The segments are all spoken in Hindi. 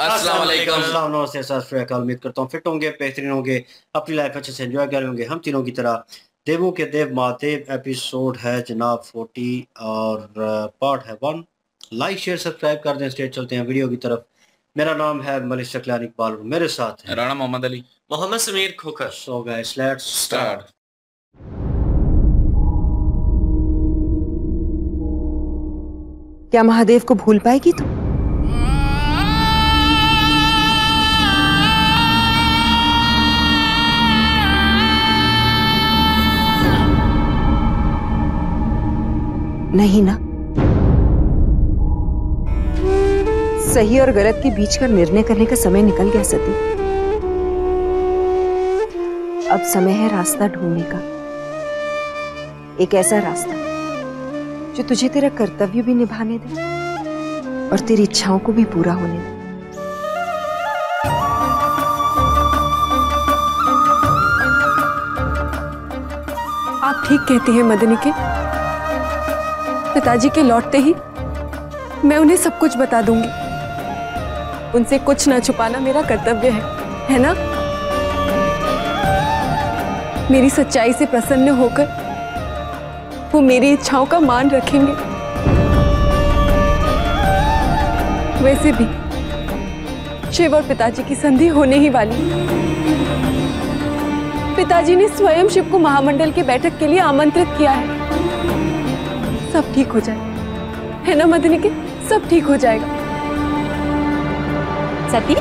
अस्सलाम वालेकुम। नमस्ते, सत श्री अकाल। उम्मीद करता हूँ फिट होंगे, बेहतरीन होंगे, अपनी लाइफ अच्छे से एंजॉय कर रहे होंगे। हम तीनों की तरह देवों के देव महादेव एपिसोड है जनाब 40 और पार्ट है 1। लाइक शेयर सब्सक्राइब कर दें। स्टेट चलते हैं वीडियो की तरफ। मेरा नाम है मलिक शकलानी इकबाल, मेरे साथ है Rana Mohammad Ali, Mohammad Sameer Khokhar. So guys let's start. क्या महादेव को भूल पाएगी तू? नहीं ना। सही और गलत के बीच का निर्णय करने का समय निकल गया सती। अब समय है रास्ता ढूंढने का, एक ऐसा रास्ता जो तुझे तेरा कर्तव्य भी निभाने दे और तेरी इच्छाओं को भी पूरा होने दे। आप ठीक कहती हैं मदनी के। पिताजी के लौटते ही मैं उन्हें सब कुछ बता दूंगी। उनसे कुछ ना छुपाना मेरा कर्तव्य है ना? मेरी सच्चाई से प्रसन्न होकर वो मेरी इच्छाओं का मान रखेंगे। वैसे भी शिव और पिताजी की संधि होने ही वाली। पिताजी ने स्वयं शिव को महामंडल की बैठक के लिए आमंत्रित किया है। सब ठीक हो जाए, है ना मदनी के? सब ठीक हो जाएगा। सती,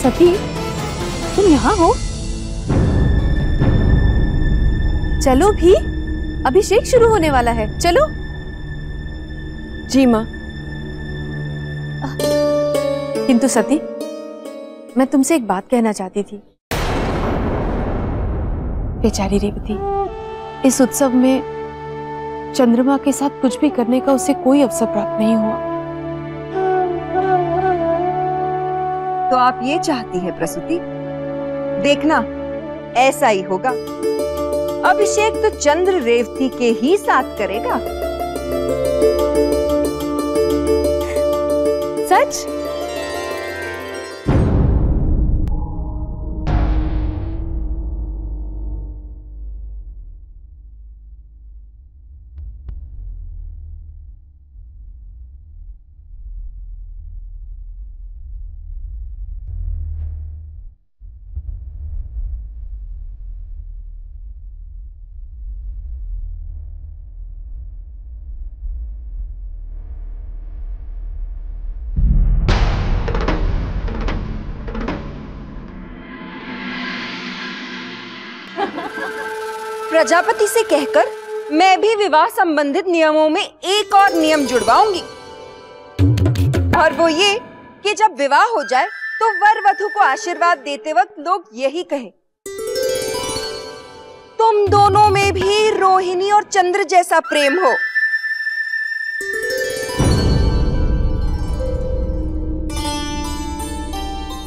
सती, तुम यहाँ हो? चलो भी, अभिषेक शुरू होने वाला है, चलो। जी माँ। किंतु सती, मैं तुमसे एक बात कहना चाहती थी। बेचारी रेवती, इस उत्सव में चंद्रमा के साथ कुछ भी करने का उसे कोई अवसर प्राप्त नहीं हुआ। तो आप ये चाहती हैं प्रसूति? देखना ऐसा ही होगा। अभिषेक तो चंद्र रेवती के ही साथ करेगा। सच? प्रजापति से कहकर मैं भी विवाह संबंधित नियमों में एक और नियम जुड़वाऊंगी, और वो ये कि जब विवाह हो जाए तो वर वधू को आशीर्वाद देते वक्त लोग यही कहें, तुम दोनों में भी रोहिणी और चंद्र जैसा प्रेम हो।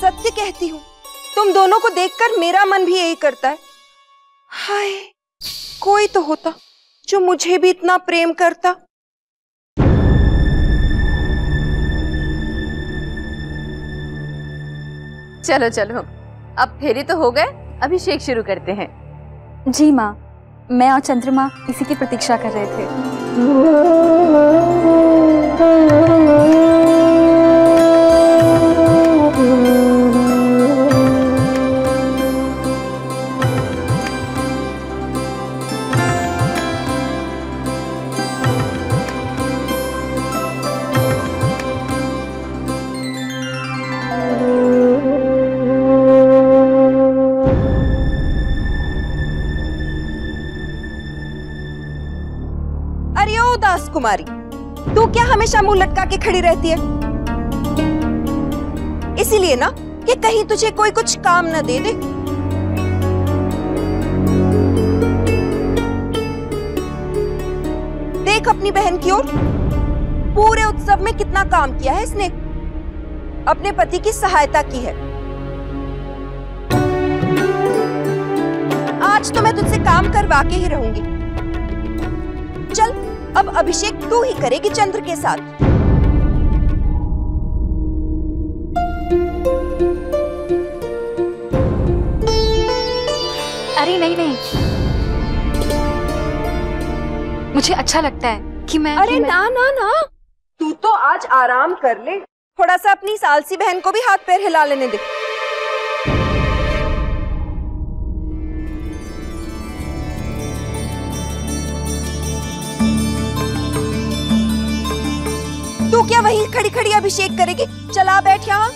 सत्य कहती हूँ, तुम दोनों को देखकर मेरा मन भी यही करता है। हाय, कोई तो होता जो मुझे भी इतना प्रेम करता। चलो चलो, अब फेरे तो हो गए, अभिषेक शुरू करते हैं। जी माँ, मैं और चंद्रमा इसी की प्रतीक्षा कर रहे थे। अरे ओ दास कुमारी, तू क्या हमेशा मुंह लटका के खड़ी रहती है? इसीलिए ना कि कहीं तुझे कोई कुछ काम न दे दे। देख अपनी बहन की ओर। पूरे उत्सव में कितना काम किया है इसने, अपने पति की सहायता की है। आज तो मैं तुझसे काम करवा के ही रहूंगी। चल, अब अभिषेक तू ही करेगी चंद्र के साथ। अरे नहीं नहीं, मुझे अच्छा लगता है कि मैं अरे ना ना ना, तू तो आज आराम कर ले, थोड़ा सा अपनी सालसी बहन को भी हाथ पैर हिला लेने दे। तू क्या वहीं खड़ी खड़ी अभिषेक करेगी? चला बैठ यहाँ।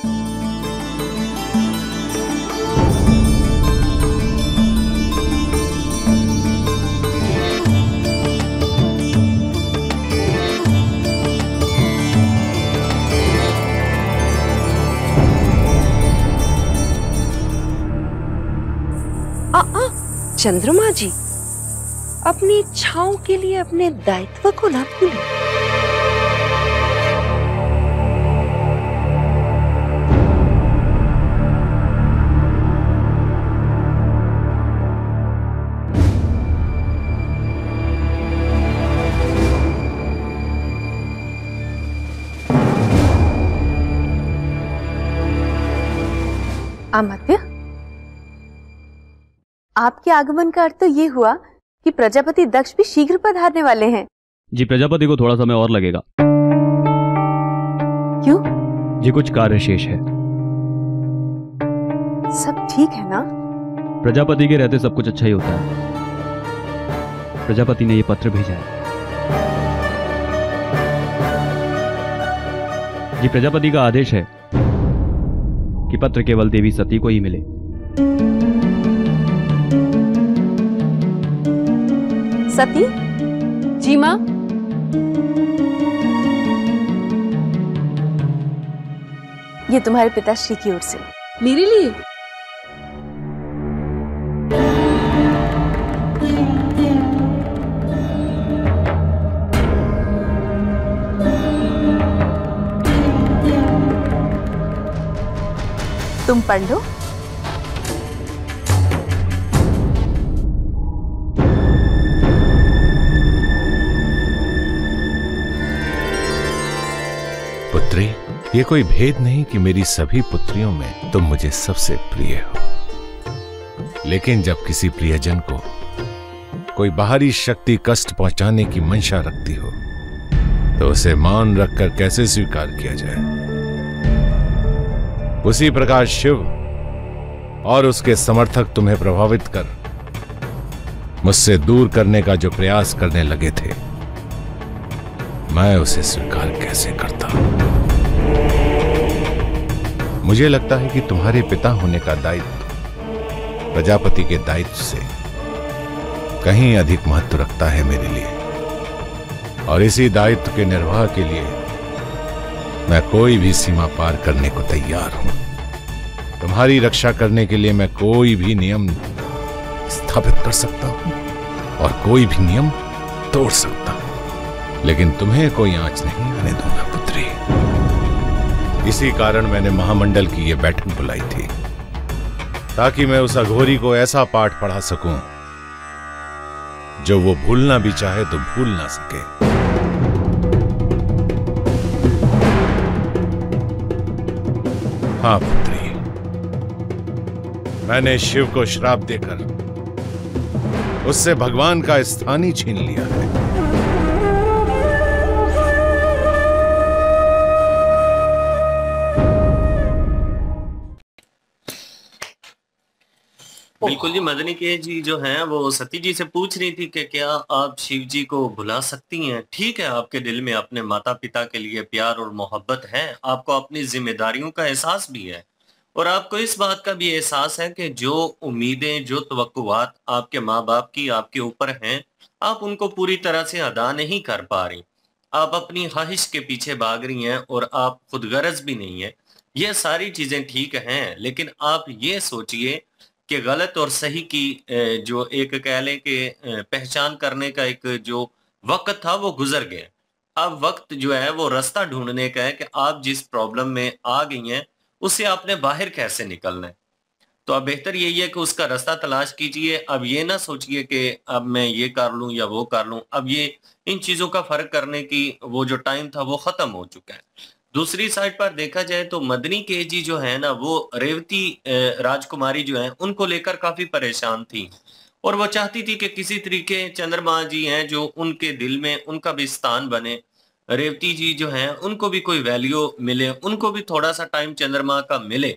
चंद्रमा जी, अपनी इच्छाओं के लिए अपने दायित्व को ना भूलें। अमात्य, आपके आगमन का अर्थ तो ये हुआ कि प्रजापति दक्ष भी शीघ्र पधारने वाले हैं। जी, प्रजापति को थोड़ा समय और लगेगा। क्यों? जी, कुछ कार्य शेष है। सब ठीक है ना? प्रजापति के रहते सब कुछ अच्छा ही होता है। प्रजापति ने ये पत्र भेजा है। जी, प्रजापति का आदेश है कि पत्र केवल देवी सती को ही मिले। सती? जी माँ। ये तुम्हारे पिताश्री की ओर से। मेरे लिए? तुम पढ़ लो। पुत्री, ये कोई भेद नहीं कि मेरी सभी पुत्रियों में तुम मुझे सबसे प्रिय हो। लेकिन जब किसी प्रियजन को कोई बाहरी शक्ति कष्ट पहुंचाने की मंशा रखती हो तो उसे मान रखकर कैसे स्वीकार किया जाए। उसी प्रकार शिव और उसके समर्थक तुम्हें प्रभावित कर मुझसे दूर करने का जो प्रयास करने लगे थे, मैं उसे स्वीकार कैसे करता। मुझे लगता है कि तुम्हारे पिता होने का दायित्व प्रजापति के दायित्व से कहीं अधिक महत्व रखता है मेरे लिए, और इसी दायित्व के निर्वाह के लिए मैं कोई भी सीमा पार करने को तैयार हूं। तुम्हारी रक्षा करने के लिए मैं कोई भी नियम स्थापित कर सकता हूं और कोई भी नियम तोड़ सकता हूं, लेकिन तुम्हें कोई आंच नहीं आने दूंगा पुत्री। इसी कारण मैंने महामंडल की यह बैठक बुलाई थी, ताकि मैं उस अघोरी को ऐसा पाठ पढ़ा सकूं जो वो भूलना भी चाहे तो भूल ना सके। हाँ पुत्री, मैंने शिव को श्राप देकर उससे भगवान का स्थान ही छीन लिया है। बिल्कुल जी, मदनी के जी जो हैं वो सती जी से पूछ रही थी कि क्या आप शिव जी को भुला सकती हैं। ठीक है, आपके दिल में अपने माता पिता के लिए प्यार और मोहब्बत है, आपको अपनी जिम्मेदारियों का एहसास भी है, और आपको इस बात का भी एहसास है कि जो उम्मीदें, जो तवक्कुआत आपके माँ बाप की आपके ऊपर हैं, आप उनको पूरी तरह से अदा नहीं कर पा रही। आप अपनी ख्वाहिश के पीछे भाग रही हैं और आप खुदगर्ज भी नहीं है। ये सारी चीजें ठीक हैं, लेकिन आप ये सोचिए कि गलत और सही की जो एक कह लें कि पहचान करने का एक जो वक्त था वो गुजर गया। अब वक्त जो है वो रास्ता ढूंढने का है कि आप जिस प्रॉब्लम में आ गई हैं उससे आपने बाहर कैसे निकलना है। तो अब बेहतर यही है कि उसका रास्ता तलाश कीजिए। अब ये ना सोचिए कि अब मैं ये कर लूं या वो कर लूं। अब ये इन चीजों का फर्क करने की वो जो टाइम था वो खत्म हो चुका है। दूसरी साइड पर देखा जाए तो मदनी केजी जो है ना वो रेवती राजकुमारी जो है उनको लेकर काफी परेशान थी और वो चाहती थी कि किसी तरीके चंद्रमा जी हैं जो उनके दिल में उनका भी स्थान बने। रेवती जी जो हैं उनको भी कोई वैल्यू मिले, उनको भी थोड़ा सा टाइम चंद्रमा का मिले।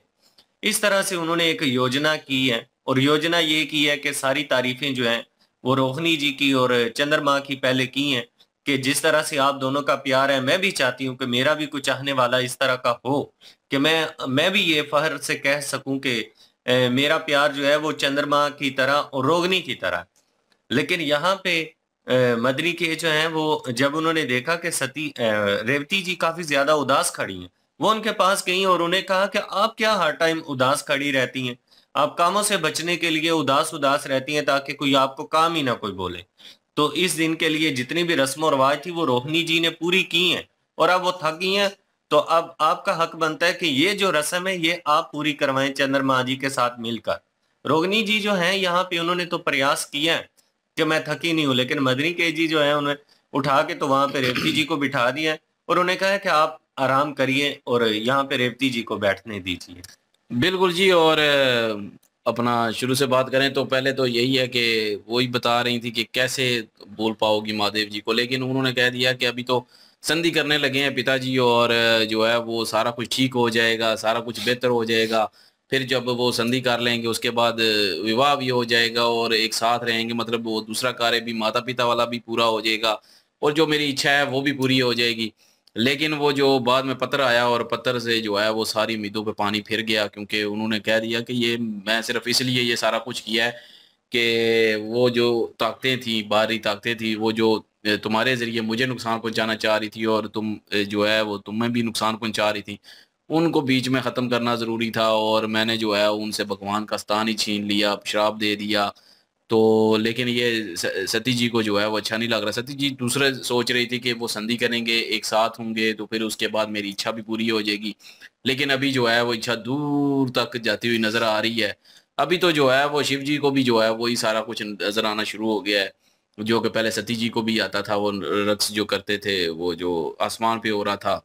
इस तरह से उन्होंने एक योजना की है और योजना ये की है कि सारी तारीफें जो हैं वो रोहिणी जी की और चंद्रमा की पहले की हैं कि जिस तरह से आप दोनों का प्यार है मैं भी चाहती हूँ कि मेरा भी कोई चाहने वाला इस तरह का हो कि मैं भी ये फख्र से कह सकूं कि मेरा प्यार जो है वो चंद्रमा की तरह और रोहिणी की तरह। लेकिन यहाँ पे मदनी के जो हैं वो जब उन्होंने देखा कि रेवती जी काफी ज्यादा उदास खड़ी हैं, वो उनके पास गई और उन्हें कहा कि आप क्या हर टाइम उदास खड़ी रहती हैं, आप कामों से बचने के लिए उदास उदास रहती हैं ताकि कोई आपको काम ही ना कोई बोले। तो इस दिन के लिए जितनी भी रस्म और रिवाज थी वो रोहिणी जी ने पूरी की हैं और अब वो थक गई हैं। तो अब आपका हक बनता है कि ये जो रस्म है ये आप पूरी करवाएं चंद्रमा जी के साथ मिलकर। रोहिणी जी जो है यहाँ पे उन्होंने तो प्रयास किया है कि मैं थकी नहीं हूँ, लेकिन मदनी के जी जो है उन्हें उठा के तो वहां पे रेवती जी को बिठा दिया है और उन्हें कहा है कि आप आराम करिए और यहाँ पे रेवती जी को बैठने दीजिए। बिल्कुल जी। और अपना शुरू से बात करें तो पहले तो यही है कि वही बता रही थी कि कैसे बोल पाओगी महादेव जी को, लेकिन उन्होंने कह दिया कि अभी तो संधि करने लगे हैं पिताजी और जो है वो सारा कुछ ठीक हो जाएगा, सारा कुछ बेहतर हो जाएगा। फिर जब वो संधि कर लेंगे उसके बाद विवाह भी हो जाएगा और एक साथ रहेंगे, मतलब वो दूसरा कार्य भी माता पिता वाला भी पूरा हो जाएगा और जो मेरी इच्छा है वो भी पूरी हो जाएगी। लेकिन वो जो बाद में पत्र आया और पत्र से जो है वो सारी उम्मीदों पे पानी फिर गया, क्योंकि उन्होंने कह दिया कि ये मैं सिर्फ इसलिए ये सारा कुछ किया है कि वो जो ताकतें थी, बाहरी ताकतें थी, वो जो तुम्हारे जरिए मुझे नुकसान पहुंचाना चाह रही थी और तुम जो है वो तुम्हें भी नुकसान पहुंचा रही थी, उनको बीच में ख़त्म करना ज़रूरी था। और मैंने जो है उनसे भगवान का स्थान ही छीन लिया, श्राप दे दिया। तो लेकिन ये सती जी को जो है वो अच्छा नहीं लग रहा। सती जी दूसरे सोच रही थी कि वो संधि करेंगे, एक साथ होंगे, तो फिर उसके बाद मेरी इच्छा भी पूरी हो जाएगी। लेकिन अभी जो है वो इच्छा दूर तक जाती हुई नजर आ रही है। अभी तो जो है वो शिव जी को भी जो है वही सारा कुछ नजर आना शुरू हो गया है, जो कि पहले सती जी को भी आता था। वो रक्स जो करते थे वो जो आसमान पे हो रहा था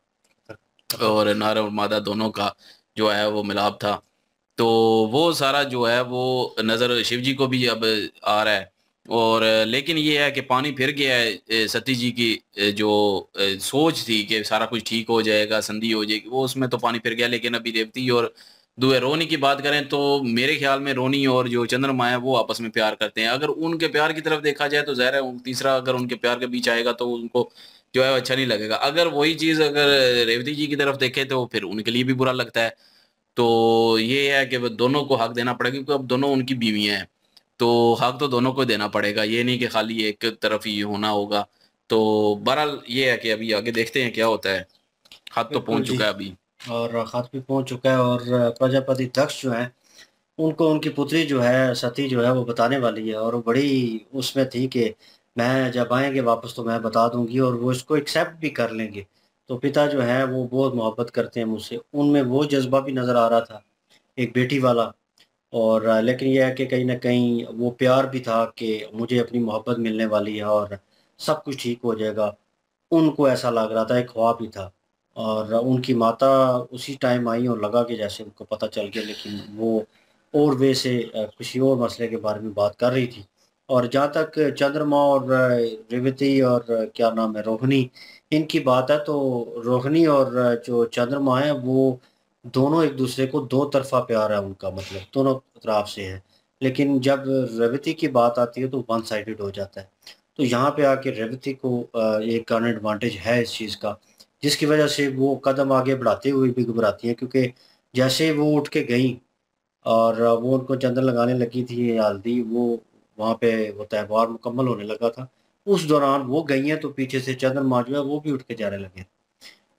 और नर और मादा दोनों का जो है वो मिलाप था, तो वो सारा जो है वो नज़र शिव जी को भी अब आ रहा है। और लेकिन ये है कि पानी फिर गया है सती जी की जो सोच थी कि सारा कुछ ठीक हो जाएगा, संधि हो जाएगी, वो उसमें तो पानी फिर गया। लेकिन अभी रेवती और दुए रोनी की बात करें तो मेरे ख्याल में रोनी और जो चंद्रमा है वो आपस में प्यार करते हैं। अगर उनके प्यार की तरफ देखा जाए तो ज़ाहिर है तीसरा अगर उनके प्यार के बीच आएगा तो उनको जो है अच्छा नहीं लगेगा। अगर वही चीज़ अगर रेवती जी की तरफ देखे तो फिर उनके लिए भी बुरा लगता है। तो ये है कि वो दोनों को हक देना पड़ेगा, क्योंकि अब दोनों उनकी बीवियां हैं, तो हक तो दोनों को देना पड़ेगा, ये नहीं कि खाली एक तरफ ही होना होगा। तो बहरहाल ये है कि अभी आगे देखते हैं क्या होता है। खत तो पहुंच चुका है अभी, और खत भी पहुंच चुका है और प्रजापति दक्ष जो है उनको उनकी पुत्री जो है सती जो है वो बताने वाली है और वो बड़ी उसमें थी कि मैं जब आएंगे वापस तो मैं बता दूंगी और वो इसको एक्सेप्ट भी कर लेंगे। तो पिता जो है वो बहुत मोहब्बत करते हैं मुझसे, उनमें वो जज्बा भी नज़र आ रहा था एक बेटी वाला। और लेकिन यह है कि कहीं ना कहीं वो प्यार भी था कि मुझे अपनी मोहब्बत मिलने वाली है और सब कुछ ठीक हो जाएगा। उनको ऐसा लग रहा था, एक ख्वाब ही था। और उनकी माता उसी टाइम आई और लगा कि जैसे उनको पता चल गया, लेकिन वो और वे से किसी और मसले के बारे में बात कर रही थी। और जहाँ तक चंद्रमा और रेवती और क्या नाम है रोहिणी, इनकी बात है तो रोहिणी और जो चंद्रमा है वो दोनों एक दूसरे को दो तरफा प्यार है उनका, मतलब दोनों तरफ से है। लेकिन जब रेवती की बात आती है तो वन साइडेड हो जाता है। तो यहाँ पे आके रेवती को एक एडवांटेज है इस चीज़ का, जिसकी वजह से वो कदम आगे बढ़ाते हुए भी घबराती है, क्योंकि जैसे वो उठ के गई और वो उनको चंदन लगाने लगी थी हल्दी, वो वहाँ पे वो त्यौहार मुकम्मल होने लगा था, उस दौरान वो गई हैं तो पीछे से चंद्रमा जो है वो भी उठ के जाने लगे।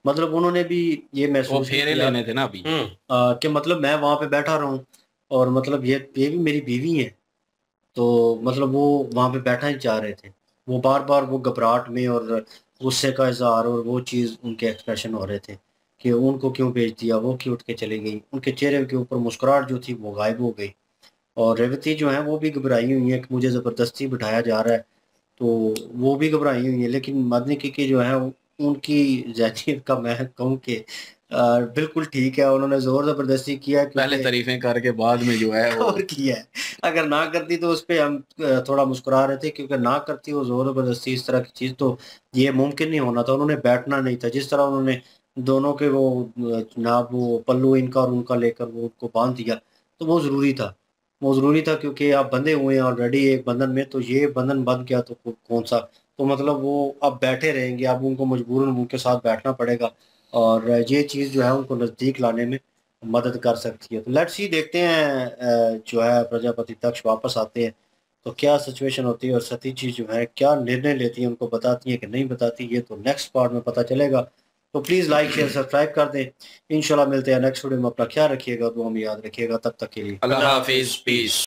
मतलब उन्होंने भी ये वो महसूस फेरे किया लेने थे ना अभी। कि मतलब मैं वहाँ पे बैठा रहूँ और मतलब ये भी मेरी बीवी है, तो मतलब वो वहाँ पे बैठना ही चाह रहे थे। वो बार बार वो घबराहट में और गुस्से का इजहार और वो चीज़ उनके एक्सप्रेशन हो रहे थे कि उनको क्यों भेज दिया, वो क्यों उठ के चली गई, उनके चेहरे के ऊपर मुस्कुराहट जो थी वो गायब हो गई। और रेवती जो है वो भी घबराई हुई है कि मुझे ज़बरदस्ती बिठाया जा रहा है, तो वो भी घबराई हुई है। लेकिन मदनी की जो है उनकी जहनीत का मैं कहूँ कि बिल्कुल ठीक है, उन्होंने जोर ज़बरदस्ती किया पहले तारीफें करके बाद में जो है वो और किया है। अगर ना करती तो उस पे हम थोड़ा मुस्कुरा रहे थे, क्योंकि ना करती वो जोर ज़बरदस्ती इस तरह की चीज़ तो ये मुमकिन नहीं होना था। उन्होंने बैठना नहीं था। जिस तरह उन्होंने दोनों के वो जनाब वो पल्लू इनका और उनका लेकर वो उनको बांध दिया, तो वो ज़रूरी था। वो ज़रूरी था क्योंकि आप बंधे हुए हैं ऑलरेडी एक बंधन में, तो ये बंधन बंध गया तो कौन सा, तो मतलब वो अब बैठे रहेंगे, अब उनको मजबूरन उनके साथ बैठना पड़ेगा और ये चीज़ जो है उनको नज़दीक लाने में मदद कर सकती है। तो लेट्स सी, देखते हैं जो है प्रजापति दक्ष वापस आते हैं तो क्या सिचुएशन होती है और सती जी जो है क्या निर्णय लेती है, उनको बताती है कि नहीं बताती, ये तो नेक्स्ट पार्ट में पता चलेगा। तो प्लीज़ लाइक शेयर सब्सक्राइब कर दें। इंशाल्लाह मिलते हैं नेक्स्ट वीडियो में। अपना ख्याल रखिएगा, दुआ में याद रखिएगा। तब तक के लिए अल्लाह हाफिज, पीस।